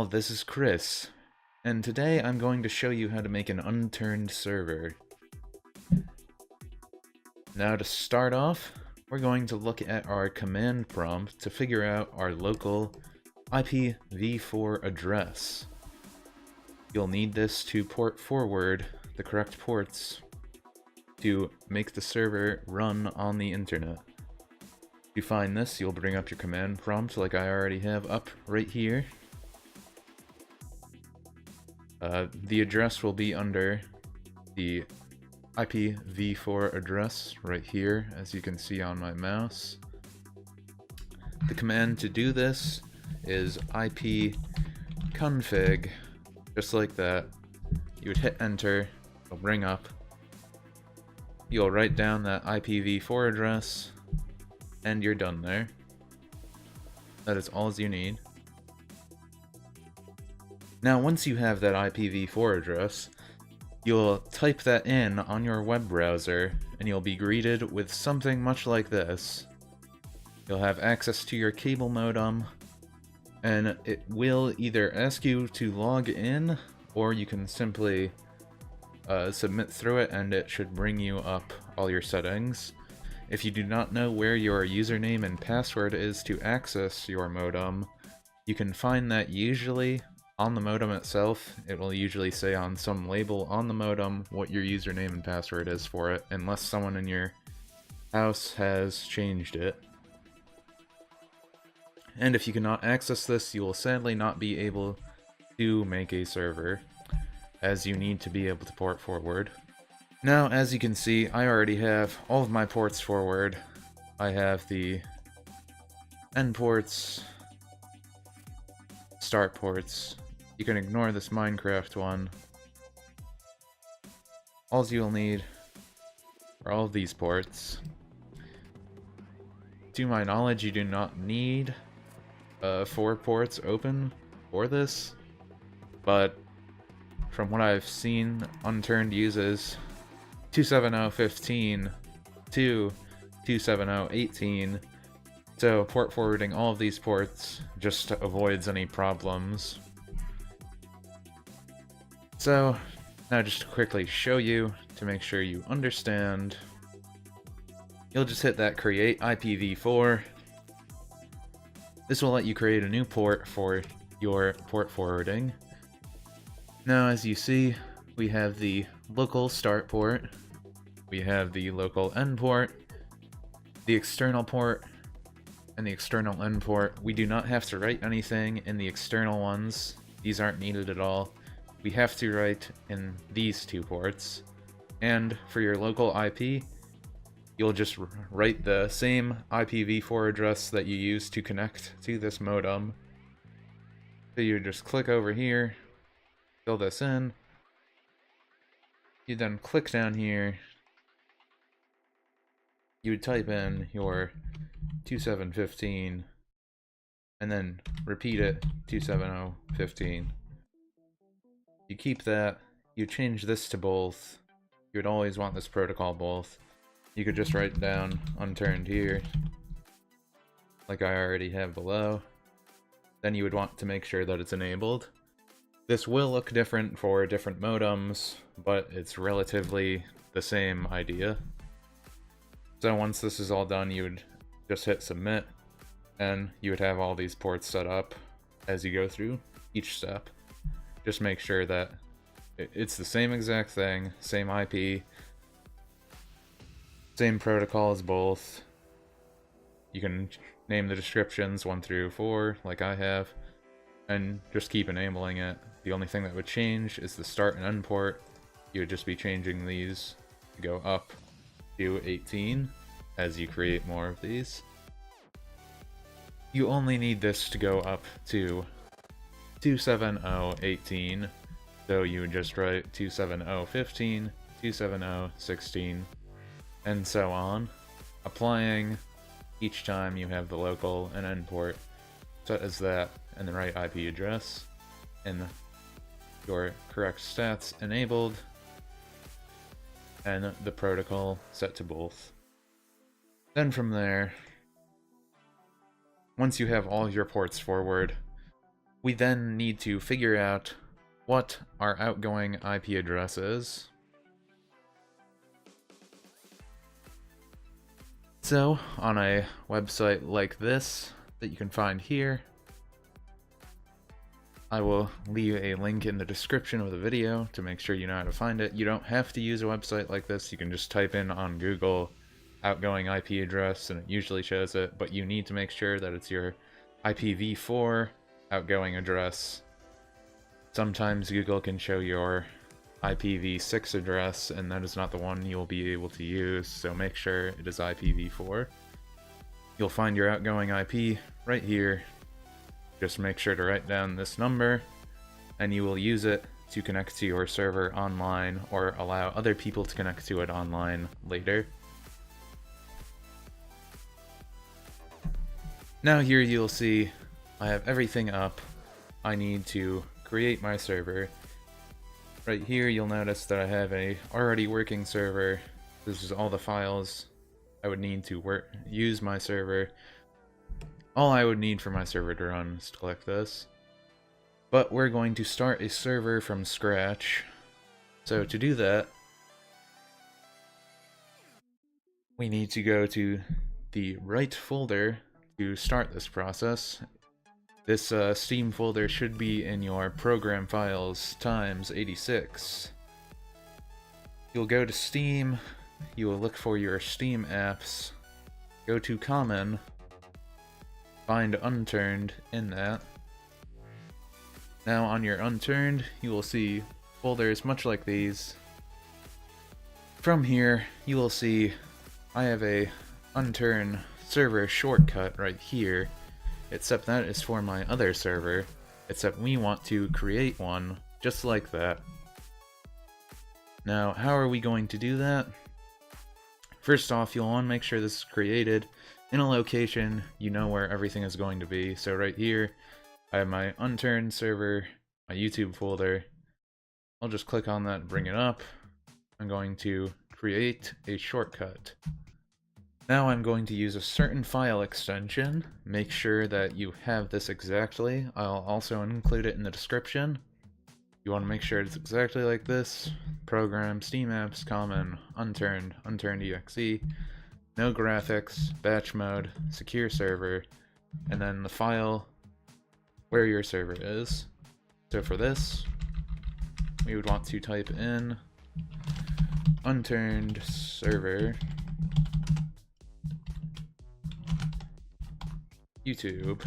this is Chris, and today I'm going to show you how to make an unturned server. Now to start off, we're going to look at our command prompt to figure out our local IPv4 address. You'll need this to port forward the correct ports to make the server run on the internet. To find this, you'll bring up your command prompt like I already have up right here. The address will be under the IPv4 address right here, as you can see on my mouse. The command to do this is ipconfig, just like that. You would hit enter, it'll bring up. You'll write down that IPv4 address, and you're done there. That is all you need. Now, once you have that IPv4 address, you'll type that in on your web browser, and you'll be greeted with something much like this. You'll have access to your cable modem, and it will either ask you to log in, or you can simply submit through it, and it should bring you up all your settings. If you do not know where your username and password is to access your modem, you can find that usually on the modem itself. It will usually say on some label on the modem what your username and password is for it, unless someone in your house has changed it. And if you cannot access this, you will sadly not be able to make a server, as you need to be able to port forward. Now, as you can see, I already have all of my ports forward. I have the end ports, start ports. You can ignore this Minecraft one. All you'll need are all of these ports. To my knowledge, you do not need 4 ports open for this, but from what I've seen, Unturned uses 270.15 to 270.18, so port forwarding all of these ports just avoids any problems. So, now just to quickly show you, to make sure you understand, you'll just hit that create IPv4. This will let you create a new port for your port forwarding. Now, as you see, we have the local start port, we have the local end port, the external port, and the external end port. We do not have to write anything in the external ones. These aren't needed at all. We have to write in these 2 ports. And for your local IP, you'll just write the same IPv4 address that you use to connect to this modem. So you just click over here, fill this in. You then click down here. You would type in your 2715 and then repeat it 270.15. You keep that. You change this to both. You would always want this protocol both. You could just write down unturned here, like I already have below. Then you would want to make sure that it's enabled. This will look different for different modems, but it's relatively the same idea. So once this is all done, you would just hit submit, and you would have all these ports set up as you go through each step. Just make sure that it's the same exact thing, same IP, same protocol as both. You can name the descriptions 1 through 4, like I have, and just keep enabling it. The only thing that would change is the start and end port. You would just be changing these to go up to 18 as you create more of these. You only need this to go up to 270.18, so you would just write 270.15, 270.16, and so on, applying each time you have the local and end port set as that and the right IP address, and your correct stats enabled, and the protocol set to both. Then from there, once you have all your ports forward, We then need to figure out what our outgoing IP address is. So, on a website like this that you can find here, I will leave a link in the description of the video to make sure you know how to find it. You don't have to use a website like this. You can just type in on Google outgoing IP address and it usually shows it, but you need to make sure that it's your IPv4 outgoing address. Sometimes Google can show your IPv6 address and that is not the one you'll be able to use, so make sure it is IPv4. You'll find your outgoing IP right here. Just make sure to write down this number, and you will use it to connect to your server online or allow other people to connect to it online later. Now here you'll see I have everything up. I need to create my server. Right here you'll notice that I have a already working server. This is all the files I would need to use my server. All I would need for my server to run is to click this. But we're going to start a server from scratch. So to do that, we need to go to the right folder to start this process. This Steam folder should be in your program files times 86. You'll go to Steam, you will look for your Steam apps, go to Common, find Unturned in that. Now on your Unturned, you will see folders much like these. From here, you will see I have a Unturned Server shortcut right here, except that is for my other server, except we want to create one just like that. Now, how are we going to do that? First off, you'll want to make sure this is created in a location you know where everything is going to be. So right here, I have my Unturned server, my YouTube folder. I'll just click on that and bring it up. I'm going to create a shortcut. Now I'm going to use a certain file extension. Make sure that you have this exactly. I'll also include it in the description. You want to make sure it's exactly like this. Program, steamapps, common, unturned, Unturned.exe, nographics, batchmode, secureserver, and then the file where your server is. So for this, we would want to type in Unturned Server YouTube.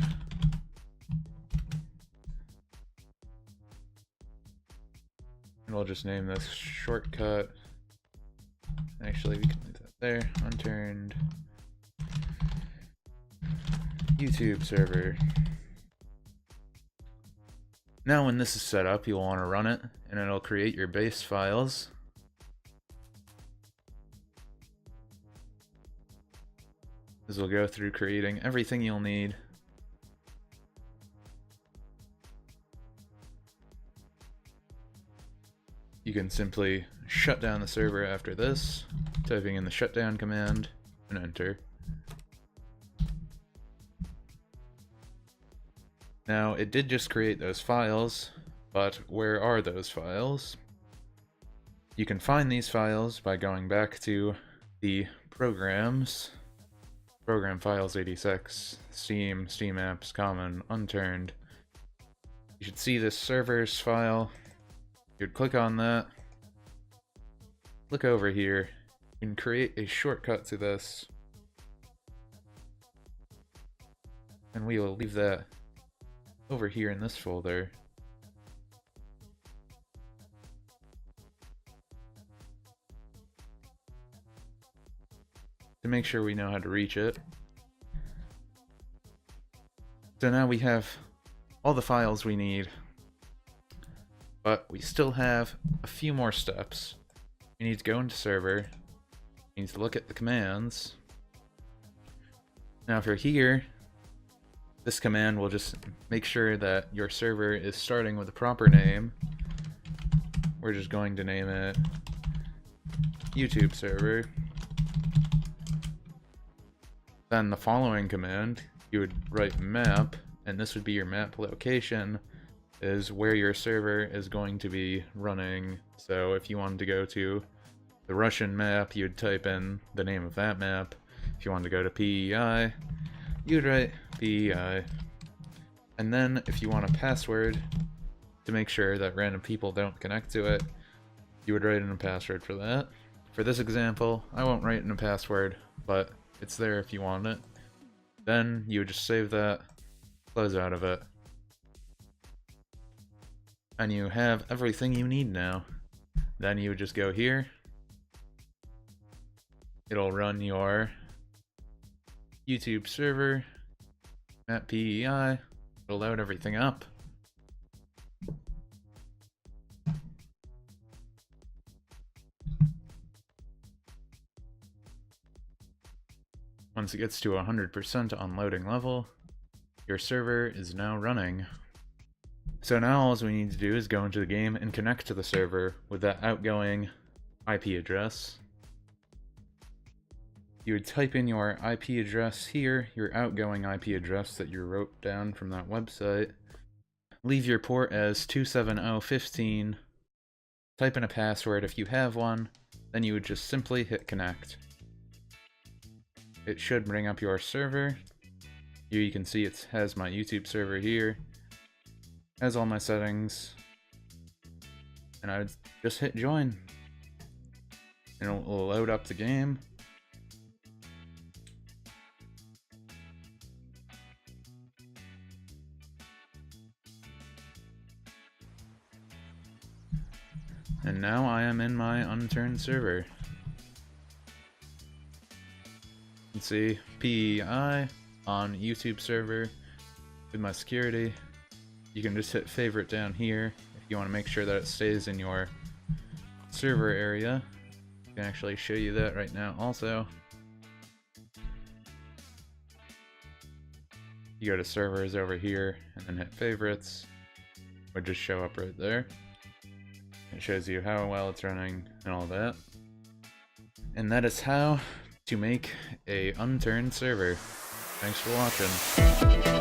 And we'll just name this shortcut. Actually, we can leave that there. Unturned YouTube server. Now when this is set up, you'll want to run it, and it'll create your base files. This will go through creating everything you'll need. You can simply shut down the server after this, typing in the shutdown command, and enter. Now, it did just create those files, but where are those files? You can find these files by going back to the programs, program files 86, Steam, steamapps, common, unturned. You should see this servers file. You'd click on that, look over here, you can create a shortcut to this, and we will leave that over here in this folder. To make sure we know how to reach it. So now we have all the files we need, but we still have a few more steps. We need to go into server, we need to look at the commands. Now if you're here, this command will just make sure that your server is starting with the proper name. We're just going to name it YouTube server. Then the following command, you would write map and this would be your map location, is where your server is going to be running. So if you wanted to go to the Russian map, you'd type in the name of that map. If you wanted to go to PEI, you'd write PEI. And then if you want a password to make sure that random people don't connect to it, you would write in a password for that. For this example, I won't write in a password, but it's there if you want it. Then you would just save that, close out of it, and you have everything you need now. Then you would just go here. It'll run your YouTube server at PEI. It'll load everything up. Once it gets to 100% on loading level, your server is now running. So now all we need to do is go into the game and connect to the server with that outgoing IP address. You would type in your IP address here, your outgoing IP address that you wrote down from that website. Leave your port as 27015. Type in a password if you have one, then you would just simply hit connect. It should bring up your server. Here you can see it has my YouTube server here. Has all my settings. And I would just hit join. And it will load up the game. And now I am in my Unturned server. You can see PEI on YouTube server with my security. You can just hit favorite down here if you want to make sure that it stays in your server area. I can actually show you that right now also. You go to servers over here and then hit favorites. It would just show up right there. It shows you how well it's running and all that. And that is how to make a unturned server. Thanks for watching.